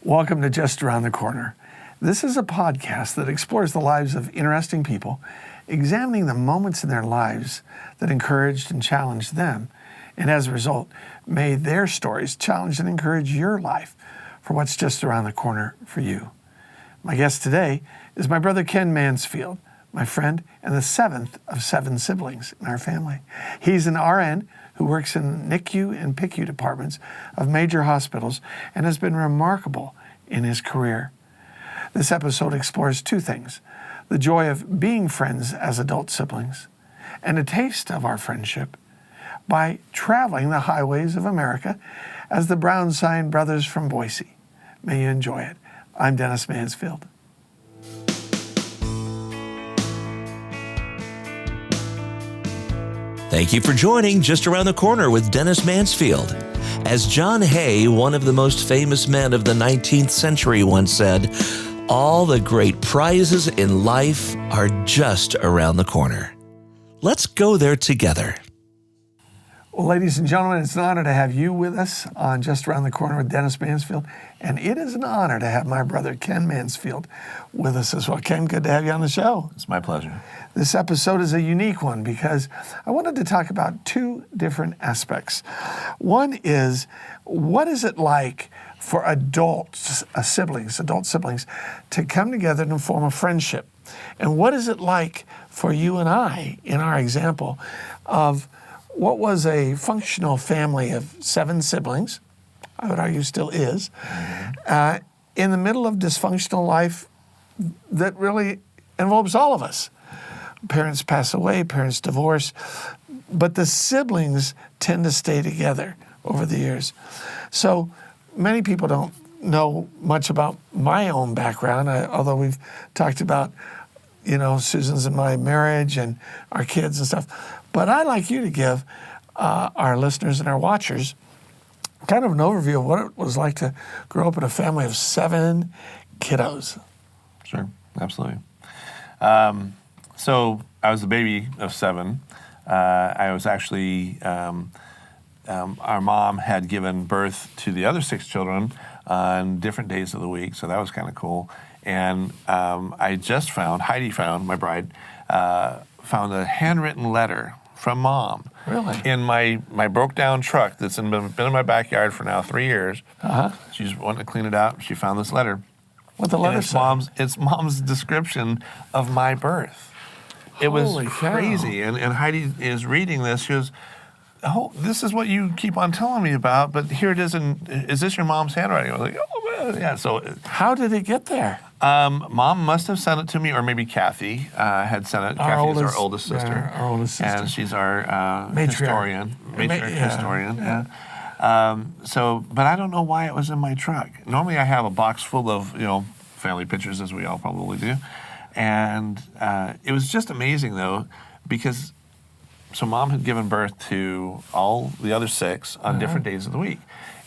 Welcome to Just Around the Corner. This is a podcast that explores the lives of interesting people, examining the moments in their lives that encouraged and challenged them, and as a result, made their stories challenge and encourage your life for what's just around the corner for you. My guest today is my brother Ken Mansfield, my friend and the seventh of 7 siblings in our family. He's an RN who works in NICU and PICU departments of major hospitals and has been remarkable in his career. This episode explores 2 things: the joy of being friends as adult siblings and a taste of our friendship by traveling the highways of America as the Brownsign brothers from Boise. May you enjoy it. I'm Dennis Mansfield. Thank you for joining Just Around the Corner with Dennis Mansfield. As John Hay, one of the most famous men of the 19th century, once said, all the great prizes in life are just around the corner. Let's go there together. Well, ladies and gentlemen, it's an honor to have you with us on Just Around the Corner with Dennis Mansfield. And it is an honor to have my brother Ken Mansfield with us as well. Ken, good to have you on the show. It's my pleasure. This episode is a unique one because I wanted to talk about 2 different aspects. One is, what is it like for adult siblings, to come together and form a friendship? And what is it like for you and I, in our example, of what was a functional family of 7 siblings, I would argue still is, in the middle of dysfunctional life that really involves all of us. Parents pass away, parents divorce, but the siblings tend to stay together over the years. So many people don't know much about my own background, although we've talked about, Susan's and my marriage and our kids and stuff. But I'd like you to give our listeners and our watchers kind of an overview of what it was like to grow up in a family of 7 kiddos. Sure, absolutely. So I was the baby of 7. I was actually, our mom had given birth to the other 6 children on different days of the week, so that was kind of cool. And Heidi found, my bride, found a handwritten letter from Mom. Really? In my broke down truck that's been in my backyard for now 3 years. Uh-huh. She's wanting to clean it out. She found this letter. What the letter said? It's Mom's description of my birth. It was crazy. And Heidi is reading this. She goes, "Oh, this is what you keep on telling me about, but here it is. Is this your mom's handwriting?" I was like, "Oh, man, yeah." So how did it get there? Mom must have sent it to me, or maybe Kathy had sent it. Kathy is our oldest sister. Yeah, our oldest sister. And she's our historian. Historian, yeah. But I don't know why it was in my truck. Normally I have a box full of, family pictures, as we all probably do. And it was just amazing, though, because so Mom had given birth to all the other 6 on different days of the week.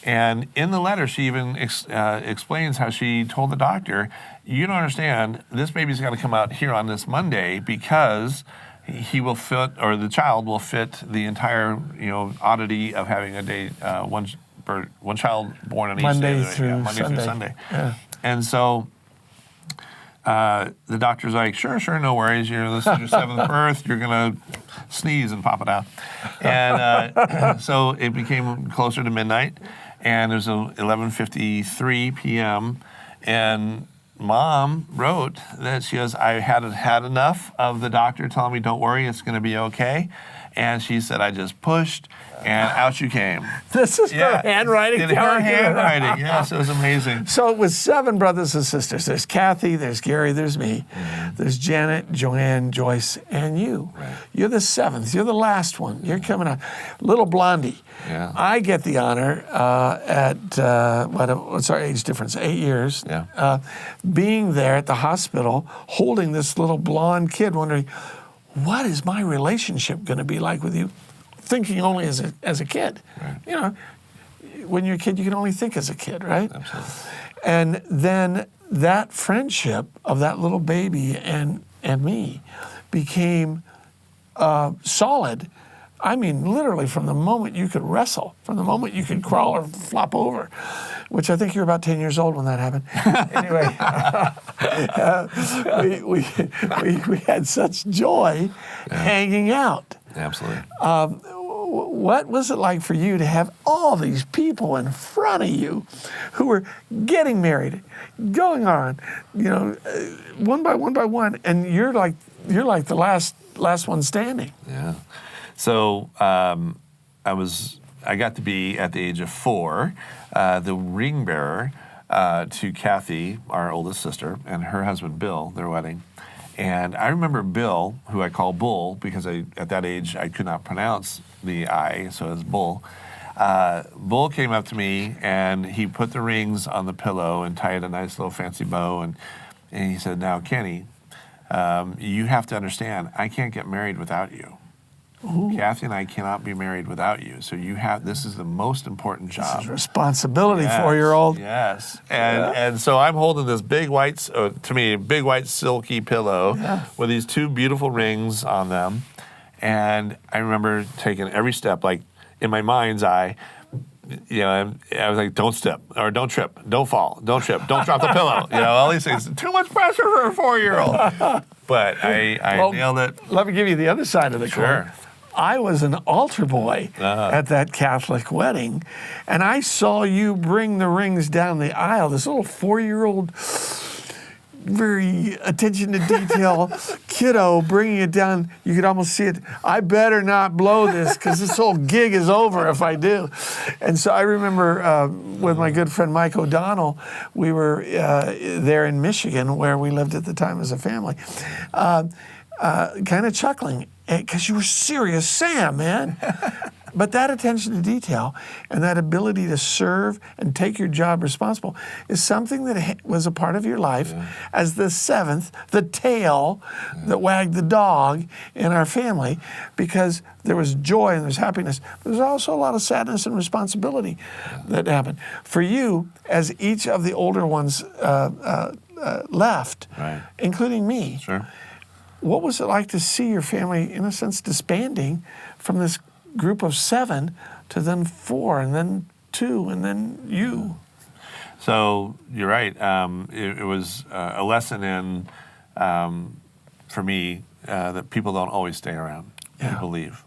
And in the letter, she even explains how she told the doctor, "You don't understand, this baby's got to come out here on this Monday because he will fit, or the child will fit the entire, oddity of having a day, one child born on each Monday day. Through Sunday. Yeah. And so the doctor's like, sure, no worries. This is your 7th birth. You're going to sneeze and pop it out. And so it became closer to midnight, and it was 11:53 p.m., and Mom wrote that she goes, "I hadn't had enough of the doctor telling me, don't worry, it's going to be okay." And she said, "I just pushed, and out you came." This is her handwriting. In her handwriting, yes, it was amazing. So it was 7 brothers and sisters. There's Kathy, there's Gary, there's me. Mm-hmm. There's Janet, Joanne, Joyce, and you. Right. You're the 7th. You're the last one. You're coming out. Little Blondie. Yeah. I get the honor what's our age difference? 8 years. Yeah. Being there at the hospital, holding this little blonde kid, wondering, what is my relationship going to be like with you? Thinking only as a kid. Right. When you're a kid, you can only think as a kid, right? Absolutely. And then that friendship of that little baby and me became solid. I mean, literally from the moment you could wrestle, from the moment you could crawl or flop over, which I think you're about 10 years old when that happened. Anyway, we had such joy hanging out. Absolutely. What was it like for you to have all these people in front of you who were getting married, going on, one by one, and you're like the last one standing? Yeah. So I got to be at the age of 4 the ring bearer to Kathy, our oldest sister, and her husband Bill, their wedding. And I remember Bill, who I call Bull, because at that age I could not pronounce the I, so it's Bull. Bull came up to me and he put the rings on the pillow and tied a nice little fancy bow. And he said, "Now, Kenny, you have to understand, I can't get married without you. Ooh. Kathy and I cannot be married without you. So this is the most important job. This is responsibility, 4-year-old. Yes. And so I'm holding this big white silky pillow with these 2 beautiful rings on them. And I remember taking every step, like in my mind's eye, I was like, don't step, or don't trip, don't fall, don't trip, don't drop the pillow. All these things. Too much pressure for a 4-year-old. But I nailed it. Let me give you the other side of the coin. Sure. I was an altar boy at that Catholic wedding, and I saw you bring the rings down the aisle. This little 4-year-old, very attention to detail kiddo bringing it down. You could almost see it. I better not blow this because this whole gig is over if I do. And so I remember with my good friend Mike O'Donnell, we were there in Michigan where we lived at the time as a family, kind of chuckling because you were serious Sam, man. But that attention to detail and that ability to serve and take your job responsible is something that was a part of your life as the 7th, the tail that wagged the dog in our family, because there was joy and there's happiness. But there's also a lot of sadness and responsibility that happened. For you, as each of the older ones left, including me, what was it like to see your family, in a sense, disbanding from this group of 7 to then 4 and then 2 and then you? So you're right. It was a lesson in, for me, that people don't always stay around. People leave.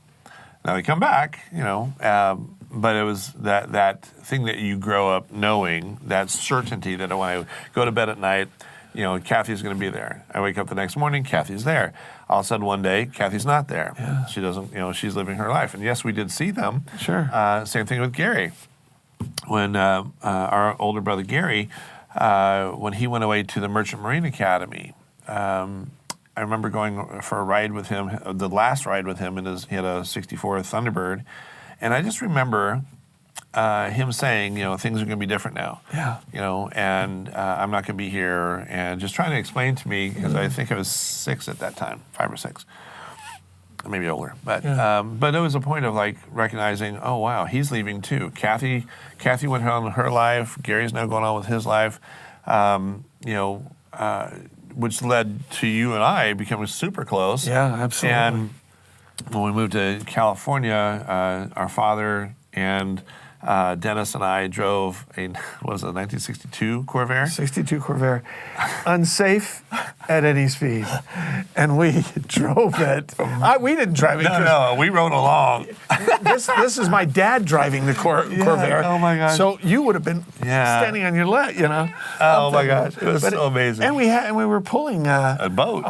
Now they come back, but it was that thing that you grow up knowing, that certainty that when I go to bed at night, Kathy's going to be there. I wake up the next morning, Kathy's there. All of a sudden one day, Kathy's not there. Yeah. She doesn't, she's living her life. And yes, we did see them. Sure. Same thing with Gary. When our older brother Gary, when he went away to the Merchant Marine Academy, I remember going for a ride with him, the last ride with him, he had a 64 Thunderbird. And I just remember him saying, things are going to be different now. Yeah. And I'm not going to be here, and just trying to explain to me, because I think I was 6 at that time, 5 or 6, maybe older. But but it was a point of like recognizing, oh wow, he's leaving too. Kathy went on with her life. Gary's now going on with his life. Which led to you and I becoming super close. Yeah, absolutely. And when we moved to California, our father and Dennis and I drove a 1962 Corvair? 62 Corvair. Unsafe at any speed. And we drove it. We didn't drive it. No, we rode along. This is my dad driving the Corvair. Oh my gosh. So you would have been standing on your leg, Oh my gosh. It was so amazing. And we were pulling a boat.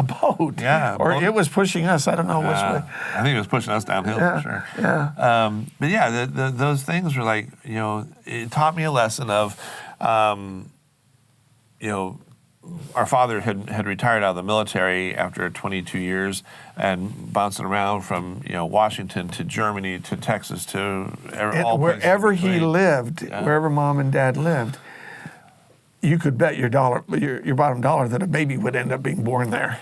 Yeah. Or it was pushing us. I don't know which way. I think it was pushing us downhill for sure. Yeah. But yeah, those things were like, it taught me a lesson of, our father had retired out of the military after 22 years and bouncing around from, Washington to Germany to Texas to all wherever he lived, wherever mom and dad lived, you could bet your bottom dollar that a baby would end up being born there.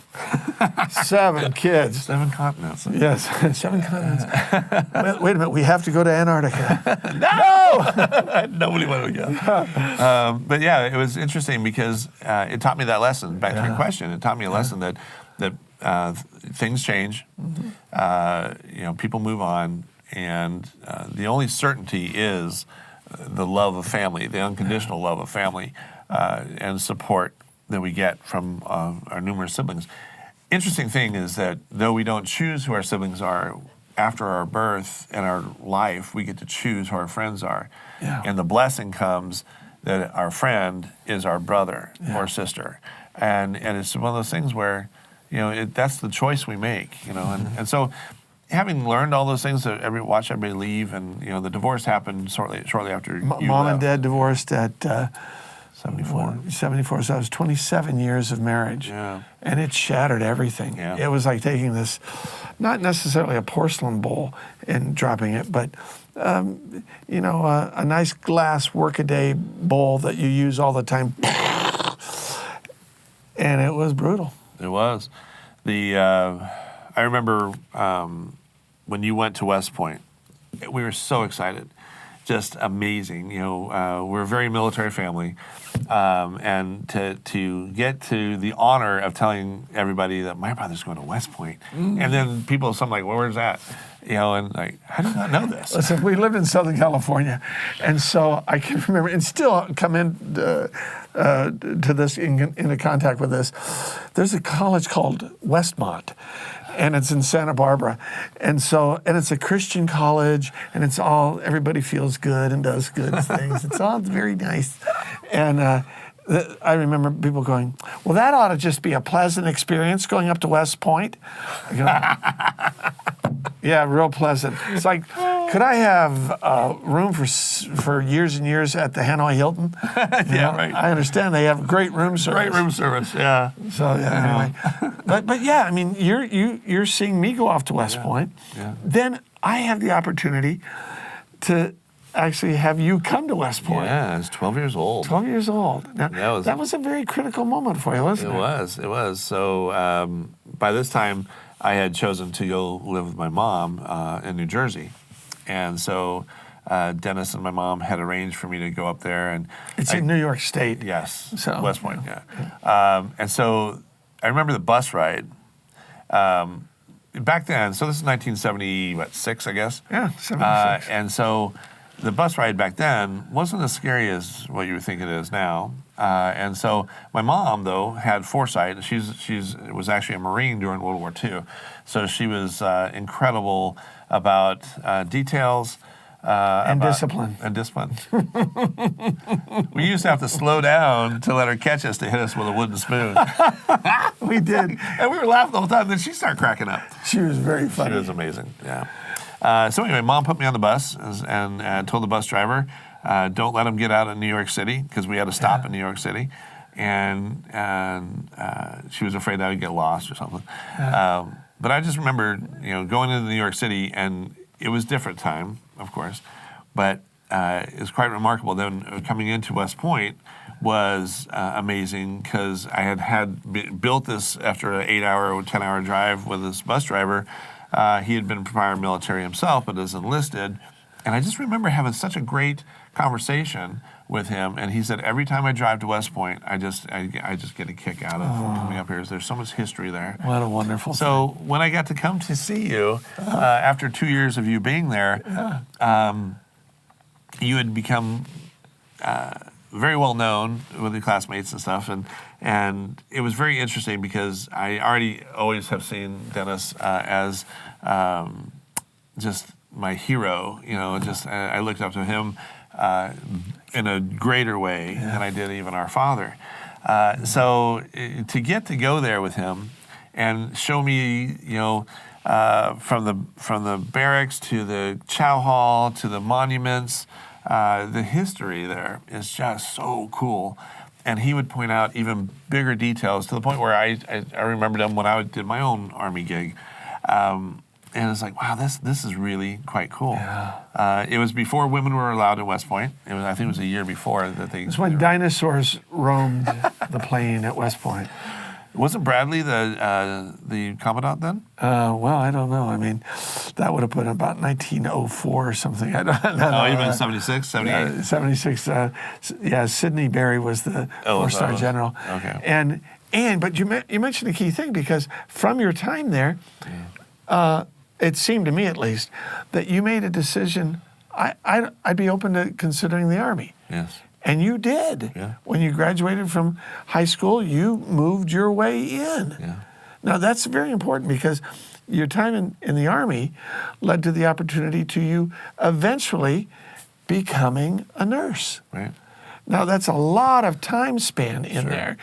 7 kids. 7 continents. Yes, 7 continents. Wait a minute, we have to go to Antarctica. No! Nobody wanted to go. But yeah, it was interesting because it taught me that lesson. Back to your question, it taught me a lesson that things change, people move on, and the only certainty is the love of family, the unconditional love of family, and support that we get from our numerous siblings. Interesting thing is that though we don't choose who our siblings are, after our birth and our life, we get to choose who our friends are. Yeah. And the blessing comes that our friend is our brother or sister. And it's one of those things where, that's the choice we make, and so having learned all those things, watch everybody leave, and the divorce happened shortly after you Mom left. and Dad divorced at 74. 74. So that was 27 years of marriage. Yeah. And it shattered everything. Yeah. It was like taking this, not necessarily a porcelain bowl and dropping it, but a nice glass workaday bowl that you use all the time. And it was brutal. It was. I remember when you went to West Point, we were so excited. Just amazing. We're a very military family. And to get to the honor of telling everybody that my brother's going to West Point. And then people, some like, well, where's that? And like, how do you not know this? Listen, we lived in Southern California, and so I can remember, and still come into this, into contact with this. There's a college called Westmont, and it's in Santa Barbara, and it's a Christian college, and it's all, everybody feels good and does good things. It's all very nice, and I remember people going, well, that ought to just be a pleasant experience going up to West Point. I go, yeah, real pleasant. It's like, could I have room for years and years at the Hanoi Hilton? Right. I understand they have great room service. Great room service, yeah. So anyway, but yeah, I mean, you're seeing me go off to West Point. Yeah. Then I have the opportunity to actually have you come to West Point. Yeah, I was 12 years old. 12 years old. Now, that was a very critical moment for you, wasn't it? It was. So by this time, I had chosen to go live with my mom in New Jersey. And so Dennis and my mom had arranged for me to go up there. And it's in New York State. Yes, So, West Point, yeah. And so I remember the bus ride. Back then, so this is 1976, I guess? Yeah, 76. And so the bus ride back then wasn't as scary as what you would think it is now. And so my mom, though, had foresight. She was actually a Marine during World War II. So she was incredible about details. Discipline. And discipline. We used to have to slow down to let her catch us to hit us with a wooden spoon. We did. And we were laughing the whole time. Then she started cracking up. She was very funny. She was amazing, yeah. So anyway, Mom put me on the bus and told the bus driver, don't let him get out of New York City, because we had to stop in New York City. And she was afraid I would get lost or something. But I just remember, going into New York City, and it was different time, of course, but it was quite remarkable. Then coming into West Point was amazing, because I had built this after an 8-hour or 10-hour drive with this bus driver. He had been prior military himself, but is enlisted. And I just remember having such a great conversation with him. And he said, every time I drive to West Point, I just get a kick out of coming up here. There's so much history there. What a wonderful So when I got to come to see you, after 2 years of you being there, you had become very well known with your classmates and stuff. And it was very interesting, because I already always have seen Dennis as just my hero. I looked up to him in a greater way than I did even our father. So to get to go there with him and show me, from the barracks to the chow hall to the monuments, the history there is just so cool. And he would point out even bigger details, to the point where I remembered them when I did my own Army gig. And it's like, wow, this is really quite cool. Yeah. It was before women were allowed at West Point. I think it was a year before that they... It's when dinosaurs roamed the plain at West Point. Wasn't Bradley the commandant then? Well, I don't know. I mean, that would have put in about 1904 or something. I don't know. Oh, even 76, 78? 76. Sidney Berry was the four-star general. Okay. But you mentioned a key thing, because from your time there, it seemed to me at least, that you made a decision I'd be open to considering the Army. Yes. And you did. Yeah. When you graduated from high school, you moved your way in. Yeah. Now, that's very important because your time in the Army led to the opportunity to you eventually becoming a nurse. Right. Now, that's a lot of time span in there.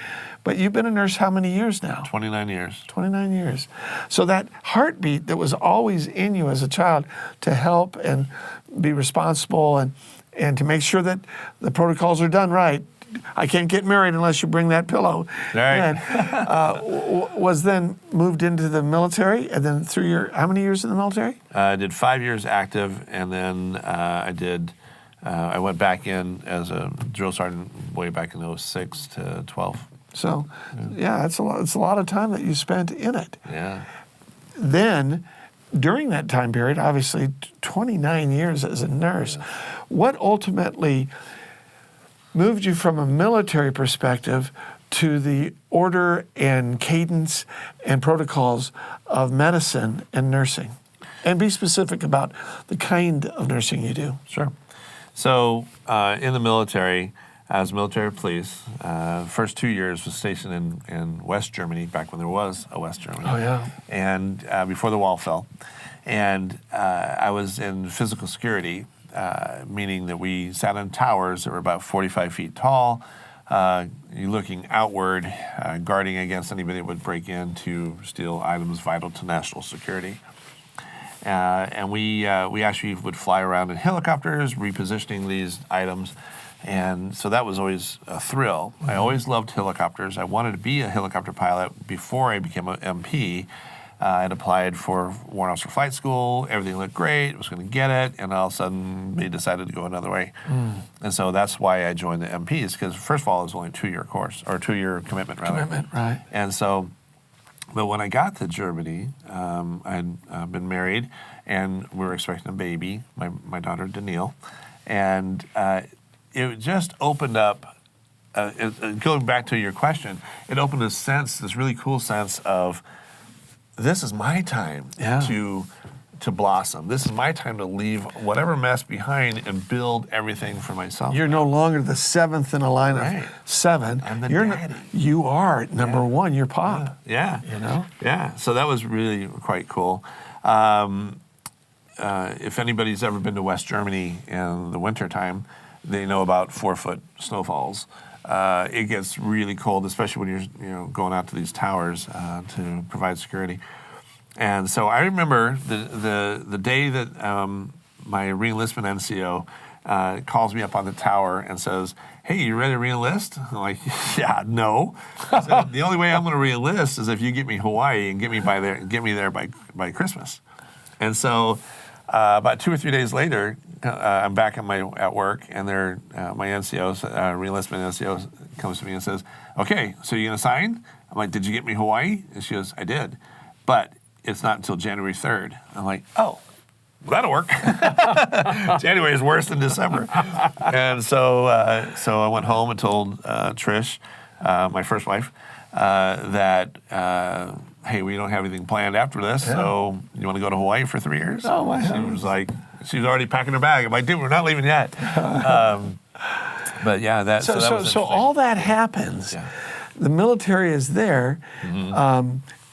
But you've been a nurse how many years now? 29 years. 29 years. So that heartbeat that was always in you as a child to help and be responsible and to make sure that the protocols are done right. I can't get married unless you bring that pillow. Right. Was then moved into the military, and then through your, how many years in the military? I did 5 years active, and then I went back in as a drill sergeant way back in 06 to 12. So, yeah, it's a lot of time that you spent in it. Yeah. Then, during that time period, obviously 29 years as a nurse, what ultimately moved you from a military perspective to the order and cadence and protocols of medicine and nursing? And be specific about the kind of nursing you do. Sure. So in the military, as military police, first 2 years was stationed in West Germany, back when there was a West Germany. Oh, yeah. And before the wall fell. And I was in physical security, meaning that we sat on towers that were about 45 feet tall. You're looking outward, guarding against anybody that would break in to steal items vital to national security. And we actually would fly around in helicopters, repositioning these items. And so that was always a thrill. I always loved helicopters. I wanted to be a helicopter pilot before I became an MP. I had applied for Warrant Officer Flight School. Everything looked great. I was going to get it. And all of a sudden, they decided to go another way. And so that's why I joined the MPs, because first of all, it was only a 2-year course, or a 2-year commitment, rather. Commitment, right. And so, but when I got to Germany, I'd been married, and we were expecting a baby, my daughter, Danielle. And it just opened up, going back to your question, it opened this really cool sense of, this is my time to blossom. This is my time to leave whatever mess behind and build everything for myself. You're no longer the seventh in a line of 7. I'm the daddy. You are number 1. You're Pop. Yeah. You know? Yeah. So that was really quite cool. If anybody's ever been to West Germany in the wintertime, they know about 4-foot snowfalls. It gets really cold, especially when you're going out to these towers to provide security. And so I remember the day that my reenlistment NCO calls me up on the tower and says, "Hey, you ready to reenlist?" I'm like, "Yeah, no." I said, "The only way I'm going to reenlist is if you get me Hawaii and get me there by Christmas." And so about 2 or 3 days later, I'm back at work, and my NCO, reenlistment NCO, comes to me and says, "Okay, so you're gonna sign?" I'm like, "Did you get me Hawaii?" And she goes, "I did, but it's not until January 3rd." I'm like, "Oh, well, that'll work." January is worse than December. And so I went home and told Trish, my first wife, that, hey, we don't have anything planned after this, so you want to go to Hawaii for 3 years? Oh, my She was like, she was already packing her bag. I'm like, "Dude, we're not leaving yet." But yeah, that was so all that happens. Yeah. The military is there.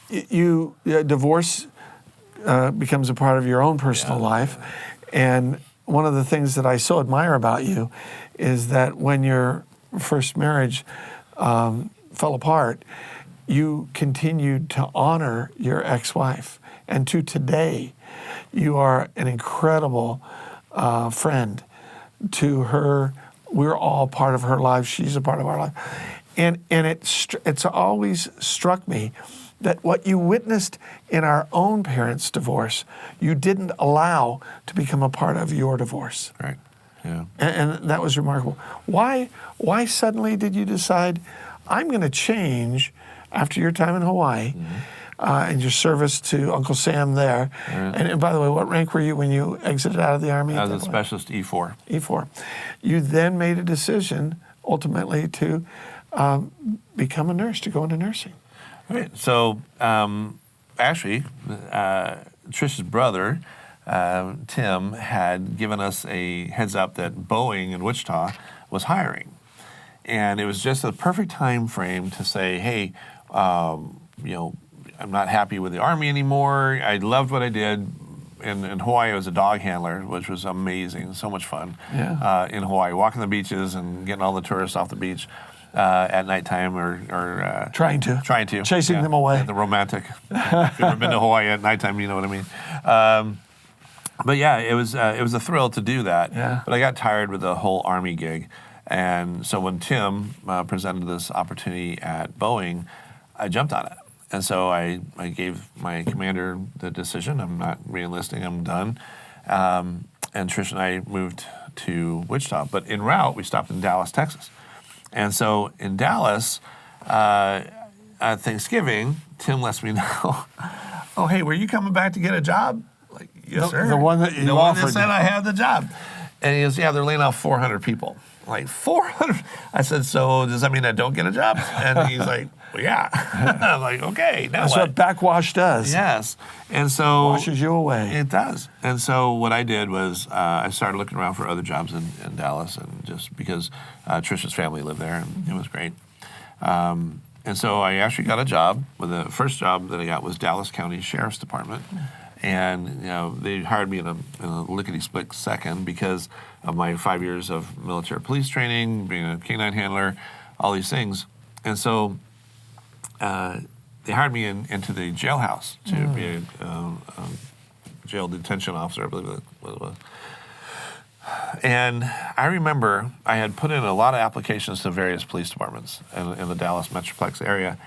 Divorce becomes a part of your own personal life. And one of the things that I so admire about you is that when your first marriage fell apart, you continued to honor your ex-wife. And to today, you are an incredible friend to her. We're all part of her life. She's a part of our life. And it's always struck me that what you witnessed in our own parents' divorce, you didn't allow to become a part of your divorce. Right. Yeah. And that was remarkable. Why suddenly did you decide, I'm going to change after your time in Hawaii and your service to Uncle Sam there? Right. And by the way, what rank were you when you exited out of the Army? I was a specialist E4. E4. You then made a decision ultimately to become a nurse, to go into nursing. Right. So actually, Trish's brother Tim had given us a heads up that Boeing in Wichita was hiring. And it was just the perfect time frame to say, hey, I'm not happy with the Army anymore. I loved what I did. In Hawaii, I was a dog handler, which was amazing, so much fun. Yeah. In Hawaii, walking the beaches and getting all the tourists off the beach at nighttime or trying to. Chasing them away. The romantic. If you've ever been to Hawaii at nighttime, you know what I mean. But yeah, it was a thrill to do that. Yeah. But I got tired with the whole Army gig. And so when Tim presented this opportunity at Boeing, I jumped on it. And so I gave my commander the decision. I'm not re-enlisting. I'm done. And Trish and I moved to Wichita. But en route, we stopped in Dallas, Texas. And so in Dallas, at Thanksgiving, Tim lets me know, oh, hey, were you coming back to get a job? Like, yes, sir. The one that you the offered. one that said I had the job. And he goes, yeah, they're laying off 400 people. Like, 400? I said, so does that mean I don't get a job? And he's like, well, yeah. I'm like, okay, now That's what backwash does. Yes. And so washes you away. It does. And so what I did was I started looking around for other jobs in Dallas, and just because Trisha's family lived there, and it was great. And so I actually got a job. The first job that I got was Dallas County Sheriff's Department. And they hired me in a lickety-split second because of my 5 years of military police training, being a canine handler, all these things. And so they hired me into the jailhouse to be a jail detention officer, I believe what it was. And I remember I had put in a lot of applications to various police departments in the Dallas Metroplex area.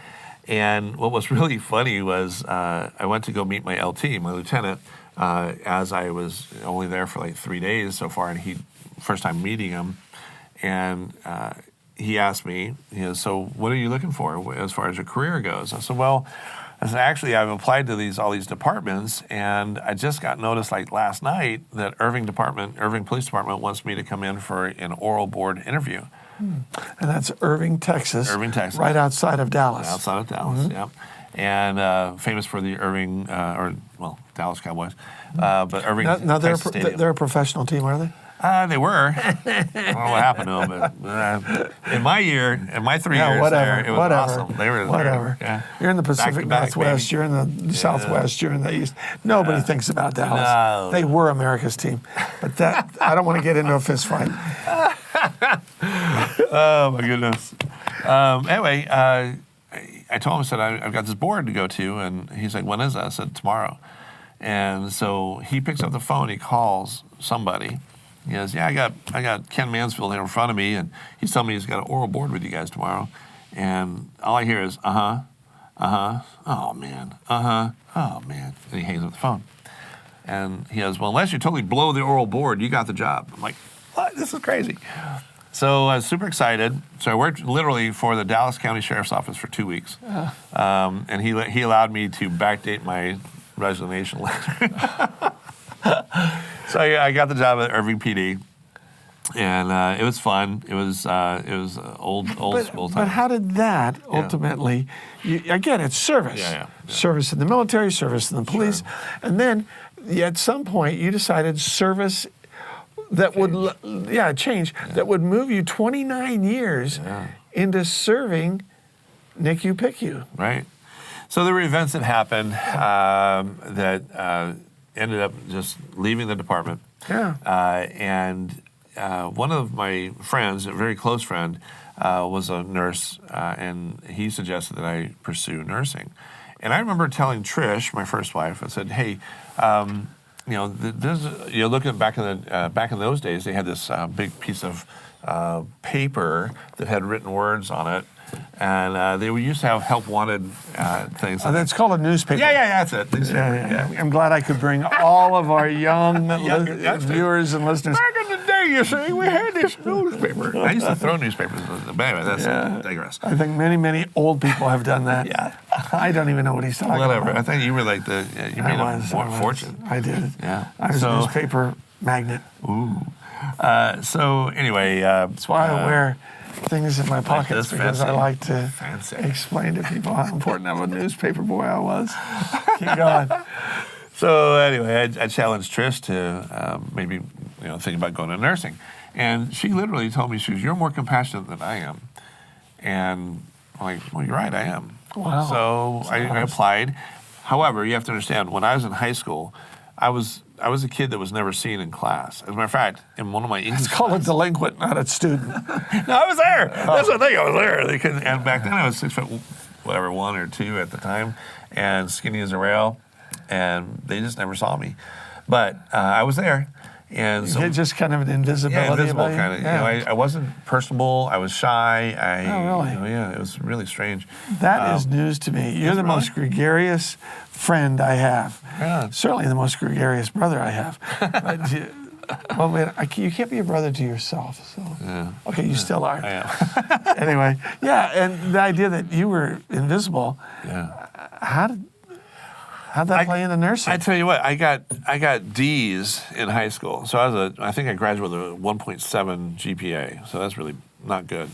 And what was really funny was I went to go meet my LT, my lieutenant, as I was only there for like 3 days so far, and first time meeting him, and he asked me, so what are you looking for as far as your career goes? I said, actually, I've applied to all these departments, and I just got notice like last night that Irving Police Department wants me to come in for an oral board interview. And that's Irving, Texas. Irving, Texas. Right outside of Dallas. Outside of Dallas, yeah. And famous for the Irving, Dallas Cowboys. But Irving, Texas Stadium. They're a professional team, are they? They were. I don't know what happened to them, but in my 3 years there, it was awesome. They were whatever. Yeah. You're in the Pacific Back, Northwest. You're in the Southwest. You're in the East. Nobody thinks about Dallas. No. They were America's team, but that I don't want to get into a fist fight. Oh my goodness. Anyway, I told him, I said, I've got this board to go to, and he's like, when is that? I said, tomorrow. And so he picks up the phone, he calls somebody. He goes, yeah, I got Ken Mansfield here in front of me, and he's telling me he's got an oral board with you guys tomorrow. And all I hear is, oh man, oh man. And he hangs up the phone. And he goes, well, unless you totally blow the oral board, you got the job. I'm like, what? This is crazy. So I was super excited. So I worked literally for the Dallas County Sheriff's Office for 2 weeks. And he allowed me to backdate my resignation letter. So I got the job at Irving PD, and it was fun. It was old school time. But how did that ultimately? Again, it's service. Yeah. Service in the military, service in the police, and then at some point you decided service that change that would move you 29 years into serving NICU PICU. Right. So there were events that happened that ended up just leaving the department. Yeah. And one of my friends, a very close friend, was a nurse, and he suggested that I pursue nursing. And I remember telling Trish, my first wife, I said, hey, looking back in those days, they had this big piece of paper that had written words on it, and they used to have help wanted things. That's called a newspaper. Yeah, that's it. Yeah. I'm glad I could bring all of our young viewers and listeners. Back in the day, you see, we had this newspaper. I used to throw newspapers, but anyway, that's digress. I think many old people have done that. Yeah. I don't even know what he's talking Whatever. about. I think you were like you made a fortune. I did. Yeah. I was a newspaper magnate. Ooh. So anyway. That's why I wear things in my pockets, because I like to explain to people how important of a newspaper boy I was. Keep going. So anyway, I challenged Trish to maybe think about going to nursing, and she literally told me, she was, "You're more compassionate than I am," and I'm like, "Well, you're right, I am." Wow. So I applied. However, you have to understand, when I was in high school, I was a kid that was never seen in class. As a matter of fact, in one of my English It's called a delinquent, not a student. No, I was there. That's the thing. I was there. They couldn't. And back then, I was 6 foot, whatever, 1 or 2 at the time, and skinny as a rail, and they just never saw me. But I was there, and so just kind of an invisibility. yeah, invisible about you? kind of. Yeah. I wasn't personable. I was shy. Oh, really? Yeah, it was really strange. That is news to me. You're the most gregarious friend I have. Yeah. Certainly the most gregarious brother I have. But well, man, you can't be a brother to yourself. So. Yeah. Okay, you still are. I am. Anyway, yeah, and the idea that you were invisible, Yeah. how'd that play into nursing? I tell you what, I got D's in high school. So I think I graduated with a 1.7 GPA. So that's really not good.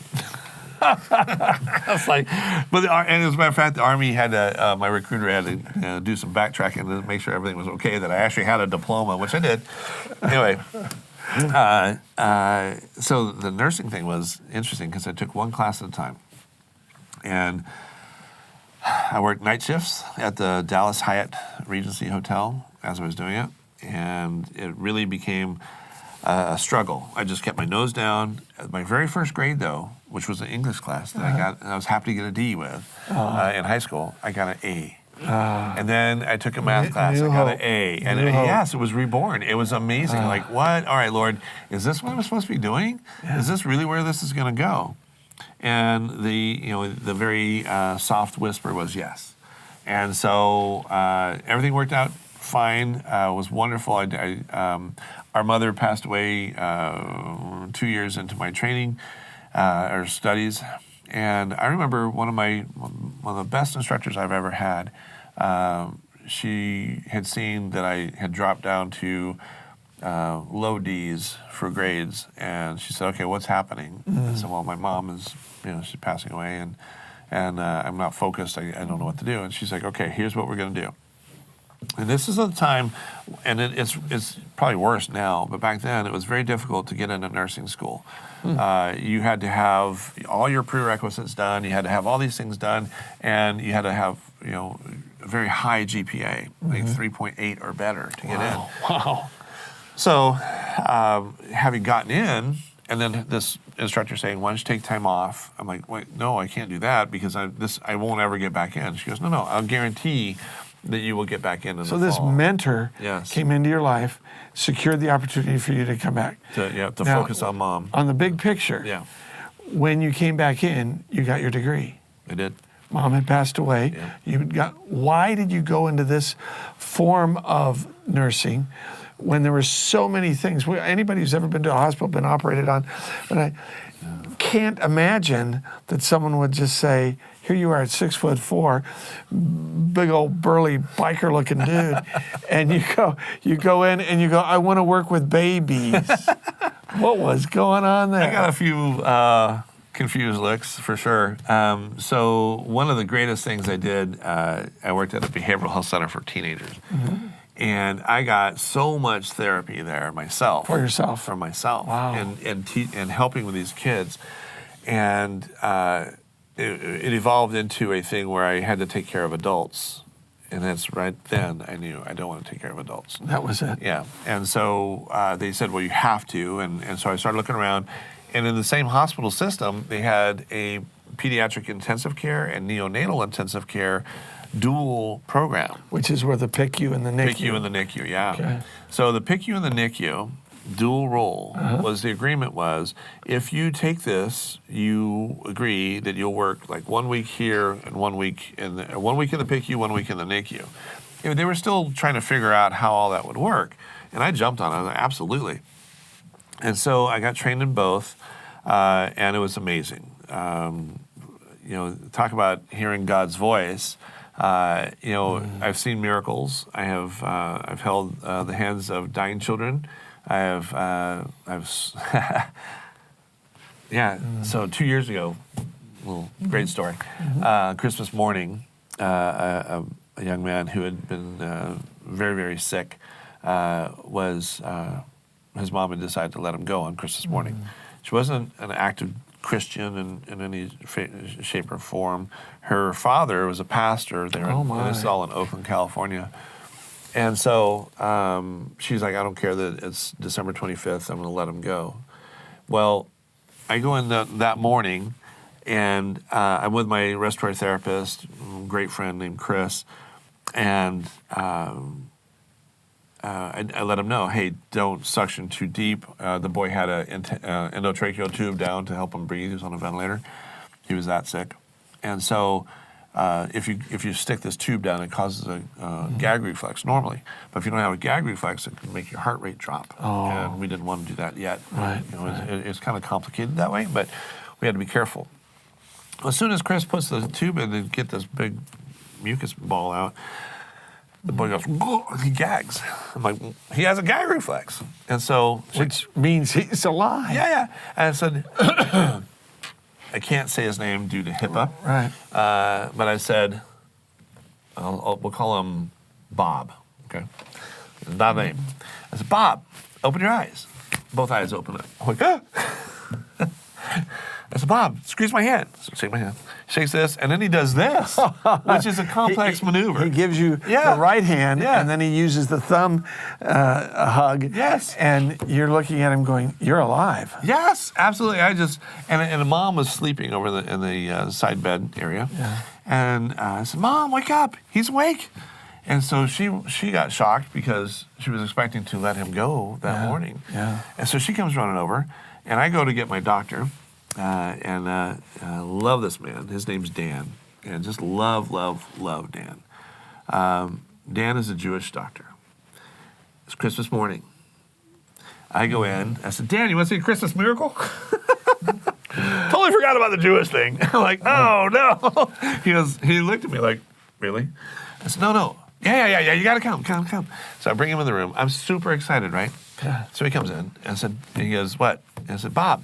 It's like, and as a matter of fact, the Army had to, my recruiter had to do some backtracking to make sure everything was okay, that I actually had a diploma, which I did. Anyway, so the nursing thing was interesting because I took one class at a time. And I worked night shifts at the Dallas Hyatt Regency Hotel as I was doing it, and it really became a struggle. I just kept my nose down. My very first grade, though, which was an English class that I got, and I was happy to get a D with in high school, I got an A. And then I took a math class. I got an A. And yes, it was reborn. It was amazing. Like, what? All right, Lord, is this what I'm supposed to be doing? Yeah. Is this really where this is going to go? And the very soft whisper was yes. And so everything worked out fine. It was wonderful. Our mother passed away 2 years into my training or studies, and I remember one of the best instructors I've ever had. She had seen that I had dropped down to low D's for grades, and she said, "Okay, what's happening?" I said, "Well, my mom is, she's passing away, and I'm not focused. I don't know what to do." And she's like, "Okay, here's what we're going to do." And this is a time, and it's probably worse now, but back then it was very difficult to get into nursing school. You had to have all your prerequisites done. You had to have all these things done, and you had to have a very high GPA, like 3.8 or better to get in. Wow. So, having gotten in, and then this instructor saying, "Why don't you take time off?" I'm like, "Wait, no, I can't do that because I won't ever get back in." She goes, "No, I'll guarantee that you will get back in the So this fall." mentor Yes. came into your life, secured the opportunity for you to come back. To now, focus on mom. On the big picture, Yeah, when you came back in, you got your degree. I did. Mom had passed away. Yeah. Why did you go into this form of nursing when there were so many things? Anybody who's ever been to a hospital, been operated on, but I can't imagine that someone would just say, "Here you are at 6'4", big old burly biker looking dude," and you go in and you go, "I want to work with babies." What was going on there? I got a few confused looks for sure. So one of the greatest things I did, I worked at a behavioral health center for teenagers. And I got so much therapy there myself. For yourself? For myself. Wow. And helping with these kids. And it evolved into a thing where I had to take care of adults. And that's right then I knew I don't want to take care of adults. That was it. Yeah. And so they said, "Well, you have to." And so I started looking around. And in the same hospital system, they had a pediatric intensive care and neonatal intensive care dual program. Which is where the PICU and the NICU. PICU and the NICU, yeah. Okay. So the PICU and the NICU dual role was, the agreement was, if you take this, you agree that you'll work like 1 week here and 1 week in the PICU, 1 week in the NICU. They were still trying to figure out how all that would work. And I jumped on it. I was like, absolutely. And so I got trained in both, and it was amazing. Talk about hearing God's voice. I've seen miracles. I've held the hands of dying children. So 2 years ago, great story. Christmas morning, a young man who had been very, very sick, was his mom had decided to let him go on Christmas morning. She wasn't an active Christian in any shape or form. Her father was a pastor there. And this is all in Oakland, California. And so she's like, I don't care that it's December 25th. I'm going to let him go. Well, I go in that morning, and I'm with my respiratory therapist, a great friend named Chris, and I let him know, hey, don't suction too deep. The boy had an endotracheal tube down to help him breathe. He was on a ventilator. He was that sick. And so if you stick this tube down, it causes a gag reflex normally. But if you don't have a gag reflex, it can make your heart rate drop. Oh. And we didn't want to do that yet. Right. It's kind of complicated that way, but we had to be careful. As soon as Chris puts the tube in and get this big mucus ball out, the boy goes, he gags. I'm like, he has a gag reflex. And so... Which means he's alive. Yeah. And I said, I can't say his name due to HIPAA. Right. But I said, we'll call him Bob, okay? Not a name. I said, Bob, open your eyes. Both eyes open up. I'm like, ah. I said, Bob, squeeze my hand. So shake my hand. Shakes this, and then he does this, which is a complex maneuver. He gives you the right hand, and then he uses the thumb hug. Yes. And you're looking at him going, you're alive. Yes, absolutely. And the mom was sleeping over in the side bed area. Yeah. And I said, Mom, wake up. He's awake. And so she got shocked because she was expecting to let him go that morning. Yeah. And so she comes running over, and I go to get my doctor. Love this man. His name's Dan. And just love Dan. Dan is a Jewish doctor. It's Christmas morning. I go in. I said, Dan, you want to see a Christmas miracle? Totally forgot about the Jewish thing. I'm like, oh, no. He looked at me like, really? I said, no. Yeah, you got to come. So I bring him in the room. I'm super excited, right? Yeah. So he comes in and he goes, what? And I said, Bob,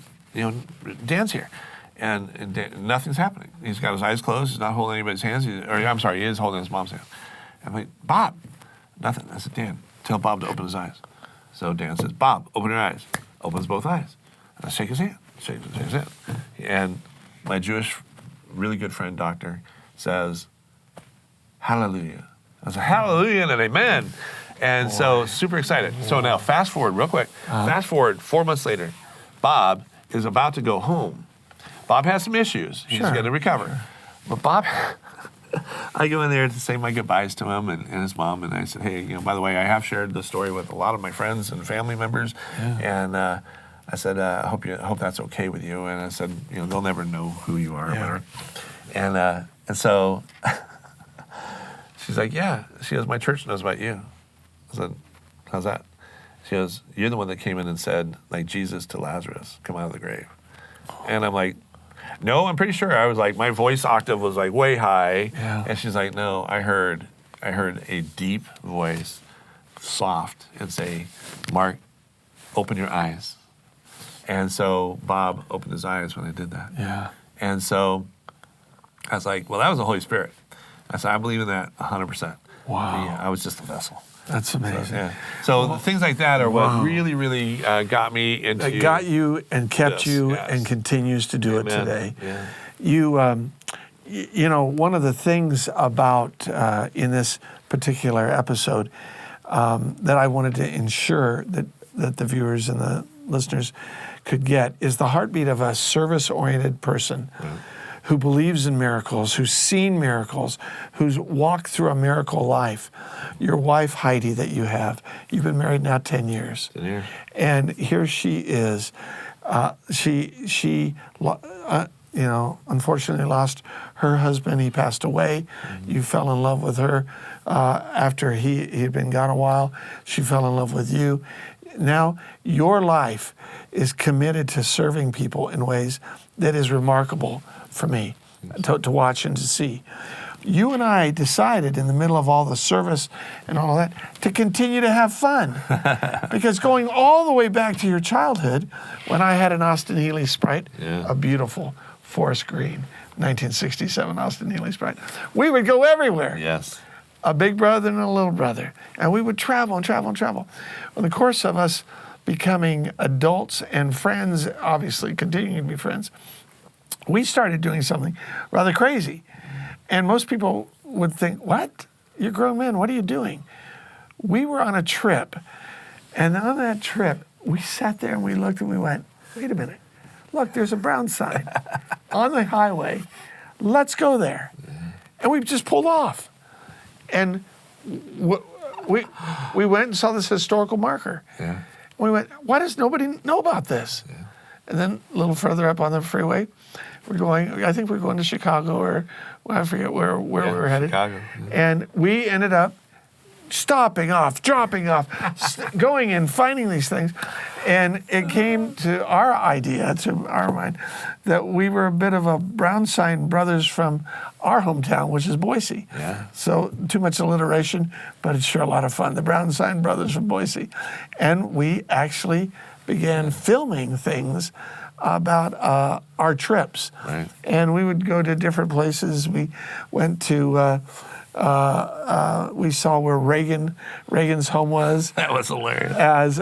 Dan's here. And Dan, nothing's happening. He's got his eyes closed. He's not holding anybody's hands. He is holding his mom's hand. I'm like, Bob, nothing. I said, Dan, tell Bob to open his eyes. So Dan says, Bob, open your eyes. Opens both eyes. And I shake his hand. Shake his hand. And my Jewish, really good friend, doctor, says, hallelujah. I said, hallelujah and amen. And so super excited. So now fast forward real quick. Fast forward 4 months later. Bob is about to go home. Bob has some issues. He's going to recover. But Bob, I go in there to say my goodbyes to him and his mom, and I said, hey, by the way, I have shared this story with a lot of my friends and family members, and I said, I hope that's okay with you. And I said, they'll never know who you are or whatever. And so she's like, yeah. She goes, my church knows about you. I said, how's that? She goes, you're the one that came in and said, like Jesus to Lazarus, come out of the grave. And I'm like, no, I'm pretty sure. I was like, my voice octave was like way high. Yeah. And she's like, no, I heard a deep voice, soft, and say, Mark, open your eyes. And so Bob opened his eyes when I did that. Yeah. And so I was like, well, that was the Holy Spirit. I said, I believe in that 100%. Wow. Yeah, I was just a vessel. That's amazing. So things like that are what really, really got me into... It got you and kept you and continues to do it today. Yeah. You, one of the things about in this particular episode that I wanted to ensure that the viewers and the listeners could get is the heartbeat of a service-oriented person who believes in miracles, who's seen miracles, who's walked through a miracle life. Your wife, Heidi, that you have, you've been married now 10 years. 10 years. And here she is. She unfortunately lost her husband. He passed away. Mm-hmm. You fell in love with her after he had been gone a while. She fell in love with you. Now your life is committed to serving people in ways that is remarkable for me to watch and to see. You and I decided in the middle of all the service and all that to continue to have fun. Because going all the way back to your childhood, when I had an Austin Healey Sprite, a beautiful forest green, 1967 Austin Healey Sprite, we would go everywhere. Yes. a big brother and a little brother. And we would travel and travel and travel. In the course of us becoming adults and friends, obviously continuing to be friends, we started doing something rather crazy. And most people would think, what? You're grown men, what are you doing? We were on a trip, and on that trip, we sat there and we looked and we went, wait a minute, look, there's a brown sign on the highway. Let's go there. And we just pulled off. And we went and saw this historical marker. Yeah. We went, why does nobody know about this? Yeah. And then a little further up on the freeway, I think we're going to Chicago, or I forget where we were headed. Chicago. Yeah. And we ended up stopping off, dropping off, going and finding these things. And it came to our idea, to our mind, that we were a bit of a brown sign brothers from our hometown, which is Boise. Yeah. So too much alliteration, but it's sure a lot of fun. The brown sign brothers from Boise. And we actually began filming things about our trips. Right. And we would go to different places. We went to, we saw where Reagan's home was. That was hilarious.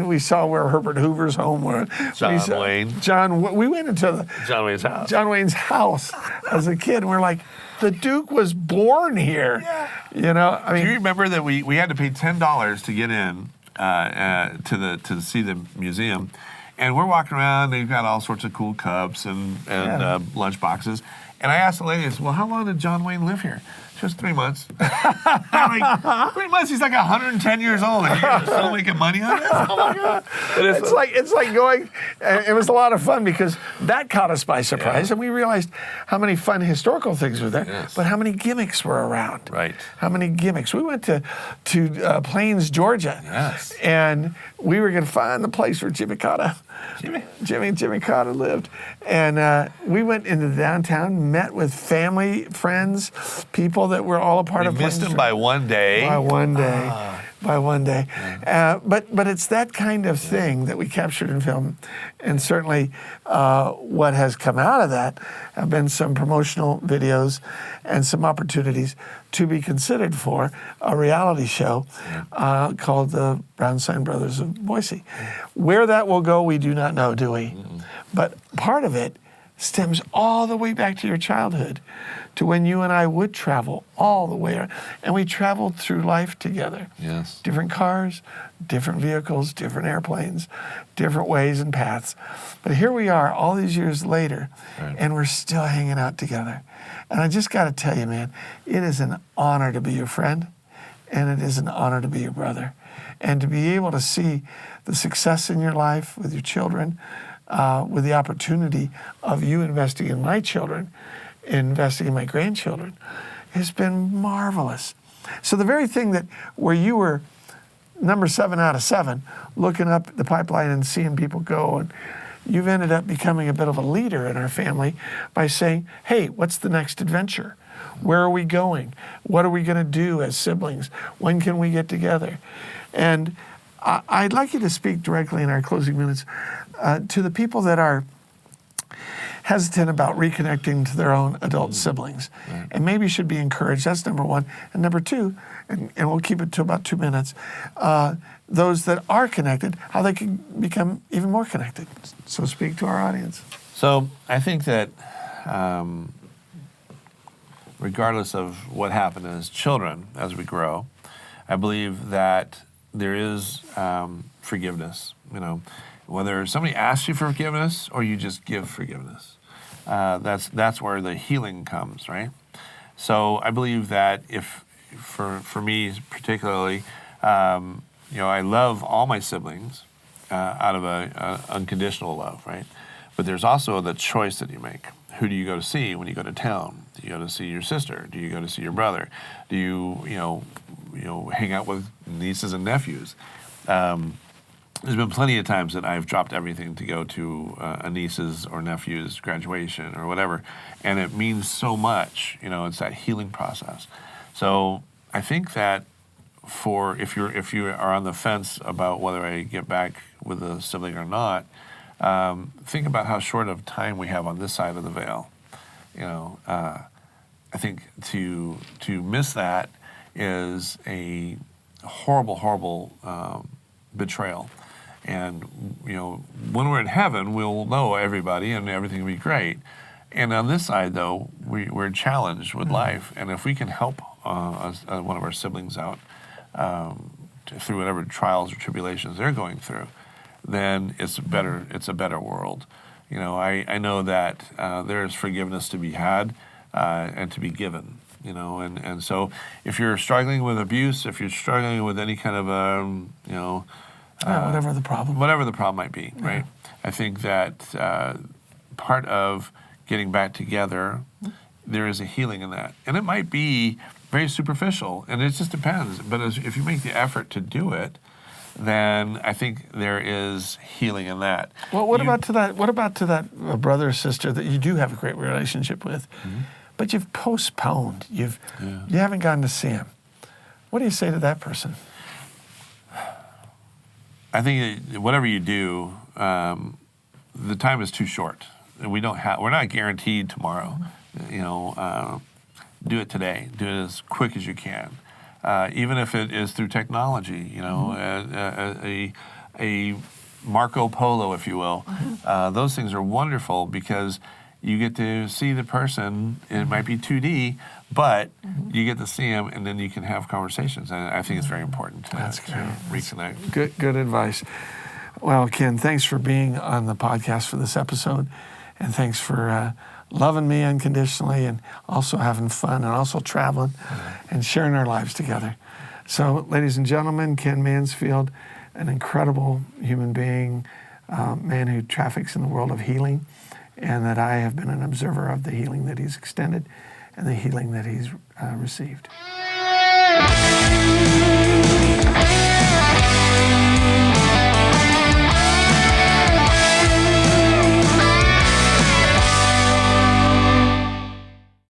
We saw where Herbert Hoover's home was. We went into John Wayne's house. John Wayne's house as a kid, and we're like, the Duke was born here. Yeah. You know, Do you remember that we had to pay $10 to get in to see the museum? And we're walking around, they've got all sorts of cool cups and lunch boxes. And I asked the lady, I said, well, how long did John Wayne live here? She was 3 months. I'm like, 3 months? He's like 110 years old, and you're still making money on this? Oh my God. It's like going, it was a lot of fun because that caught us by surprise, and we realized how many fun historical things were there, but how many gimmicks were around. Right. How many gimmicks. We went to Plains, Georgia, and we were going to find the place where Jimmy Cotta lived. And we went into downtown, met with family, friends, people that were all a part of Plains. We missed them by one day. By one day. But it's that kind of thing that we captured in film. And certainly what has come out of that have been some promotional videos and some opportunities to be considered for a reality show called the Brown Sign Brothers of Boise. Where that will go, we do not know, do we? But part of it stems all the way back to your childhood, to when you and I would travel all the way, and we traveled through life together. Yes. Different cars, different vehicles, different airplanes, different ways and paths. But here we are all these years later, and we're still hanging out together. And I just got to tell you, man, it is an honor to be your friend, and it is an honor to be your brother. And to be able to see the success in your life with your children, with the opportunity of you investing in my children, investing in my grandchildren, has been marvelous. So the very thing that where you were number 7 out of 7, looking up the pipeline and seeing people go, and you've ended up becoming a bit of a leader in our family by saying, hey, what's the next adventure? Where are we going? What are we going to do as siblings? When can we get together? And I'd like you to speak directly in our closing minutes to the people that are hesitant about reconnecting to their own adult siblings, and maybe should be encouraged. That's number one. And number two, and we'll keep it to about 2 minutes, those that are connected, how they can become even more connected. So speak to our audience. So I think that regardless of what happened as children, as we grow, I believe that there is forgiveness. You know, whether somebody asks you for forgiveness or you just give forgiveness, that's where the healing comes, right? So I believe that if, for me particularly, I love all my siblings out of a unconditional love, right? But there's also the choice that you make. Who do you go to see when you go to town? Do you go to see your sister? Do you go to see your brother? Do you hang out with nieces and nephews? There's been plenty of times that I've dropped everything to go to a niece's or nephew's graduation or whatever, and it means so much. It's that healing process. So I think that if you are on the fence about whether I get back with a sibling or not, think about how short of time we have on this side of the veil. I think to miss that is a horrible betrayal. And when we're in heaven, we'll know everybody and everything will be great. And on this side, though, we're challenged with life, and if we can help one of our siblings out through whatever trials or tribulations they're going through, then it's a better world. I know that there is forgiveness to be had and to be given. And so if you're struggling with abuse, if you're struggling with any kind of whatever the problem might be, right? I think that part of getting back together, there is a healing in that, and it might be very superficial, and it just depends. But if you make the effort to do it, then I think there is healing in that. Well, what about to that brother or sister that you do have a great relationship with, but you've postponed, you haven't gotten to see him? What do you say to that person? I think whatever you do, the time is too short. We're not guaranteed tomorrow. Do it today. Do it as quick as you can. Even if it is through technology, a Marco Polo, if you will. Those things are wonderful because you get to see the person. It might be 2D, but you get to see them, and then you can have conversations. And I think it's very important to reconnect. Good advice. Well, Ken, thanks for being on the podcast for this episode, and thanks for loving me unconditionally, and also having fun, and also traveling and sharing our lives together. So, ladies and gentlemen, Ken Mansfield, an incredible human being, man who traffics in the world of healing, and that I have been an observer of the healing that he's extended and the healing that he's received.